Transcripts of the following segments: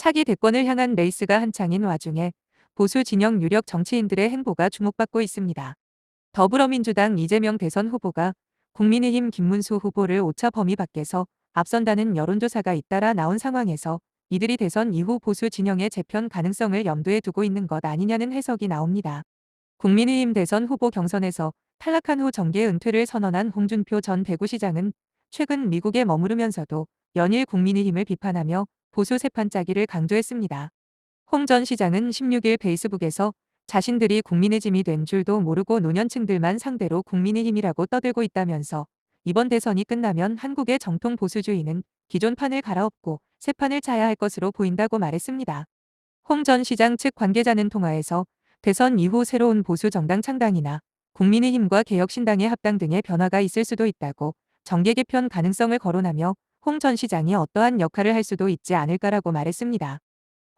차기 대권을 향한 레이스가 한창인 와중에 보수 진영 유력 정치인들의 행보가 주목받고 있습니다. 더불어민주당 이재명 대선 후보가 국민의힘 김문수 후보를 오차 범위 밖에서 앞선다는 여론조사가 잇따라 나온 상황에서 이들이 대선 이후 보수 진영의 재편 가능성을 염두에 두고 있는 것 아니냐는 해석이 나옵니다. 국민의힘 대선 후보 경선에서 탈락한 후 정계 은퇴를 선언한 홍준표 전 대구시장은 최근 미국에 머무르면서도 연일 국민의힘을 비판하며 보수 세판 짜기를 강조했습니다. 홍 전 시장은 16일 페이스북에서 자신들이 국민의 짐이 된 줄도 모르고 노년층들만 상대로 국민의힘이라고 떠들고 있다면서 이번 대선이 끝나면 한국의 정통 보수주의는 기존 판을 갈아엎고 새 판을 짜야 할 것으로 보인다고 말했습니다. 홍 전 시장 측 관계자는 통화에서 대선 이후 새로운 보수 정당 창당이나 국민의힘과 개혁신당의 합당 등의 변화가 있을 수도 있다고 정계 개편 가능성을 거론하며 홍 전 시장이 어떠한 역할을 할 수도 있지 않을까라고 말했습니다.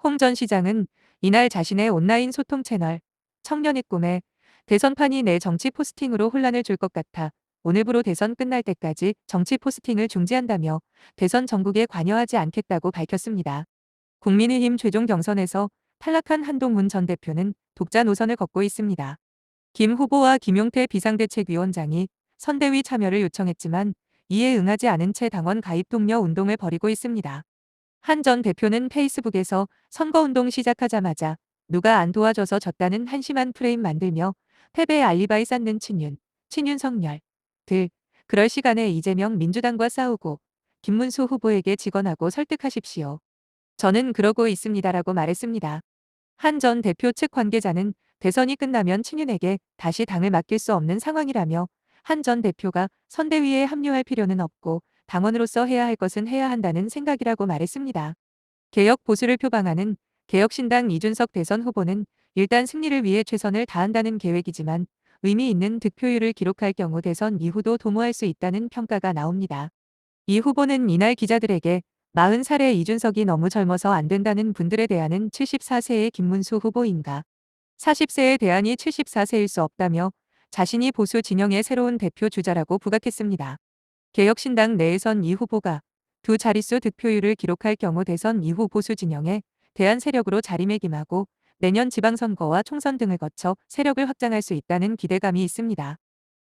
홍 전 시장은 이날 자신의 온라인 소통 채널 청년의 꿈에 대선판이 내 정치 포스팅으로 혼란을 줄 것 같아 오늘부로 대선 끝날 때까지 정치 포스팅을 중지한다며 대선 전국에 관여하지 않겠다고 밝혔습니다. 국민의힘 최종 경선에서 탈락한 한동훈 전 대표는 독자 노선을 걷고 있습니다. 김 후보와 김용태 비상대책위원장이 선대위 참여를 요청했지만 이에 응하지 않은 채 당원 가입 독려 운동을 벌이고 있습니다. 한 전 대표는 페이스북에서 선거운동 시작하자마자 누가 안 도와줘서 졌다는 한심한 프레임 만들며 패배의 알리바이 쌓는 친윤석열 들 그럴 시간에 이재명 민주당과 싸우고 김문수 후보에게 직언하고 설득하십시오. 저는 그러고 있습니다라고 말했습니다. 한 전 대표 측 관계자는 대선이 끝나면 친윤에게 다시 당을 맡길 수 없는 상황이라며 한 전 대표가 선대위에 합류할 필요는 없고 당원으로서 해야 할 것은 해야 한다는 생각이라고 말했습니다. 개혁 보수를 표방하는 개혁신당 이준석 대선 후보는 일단 승리를 위해 최선을 다한다는 계획이지만 의미 있는 득표율을 기록할 경우 대선 이후도 도모할 수 있다는 평가가 나옵니다. 이 후보는 이날 기자들에게 40살의 이준석이 너무 젊어서 안 된다는 분들에 대한은 74세의 김문수 후보인가 40세에 대한이 74세일 수 없다며 자신이 보수 진영의 새로운 대표 주자라고 부각했습니다. 개혁신당 내에선 이 후보가 두 자릿수 득표율을 기록할 경우 대선 이후 보수 진영에 대한 세력으로 자리매김하고 내년 지방선거와 총선 등을 거쳐 세력을 확장할 수 있다는 기대감이 있습니다.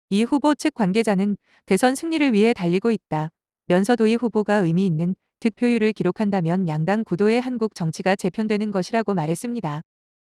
이 후보 측 관계자는 대선 승리를 위해 달리고 있다. 면서도 이 후보가 의미 있는 득표율을 기록한다면 양당 구도의 한국 정치가 재편되는 것이라고 말했습니다.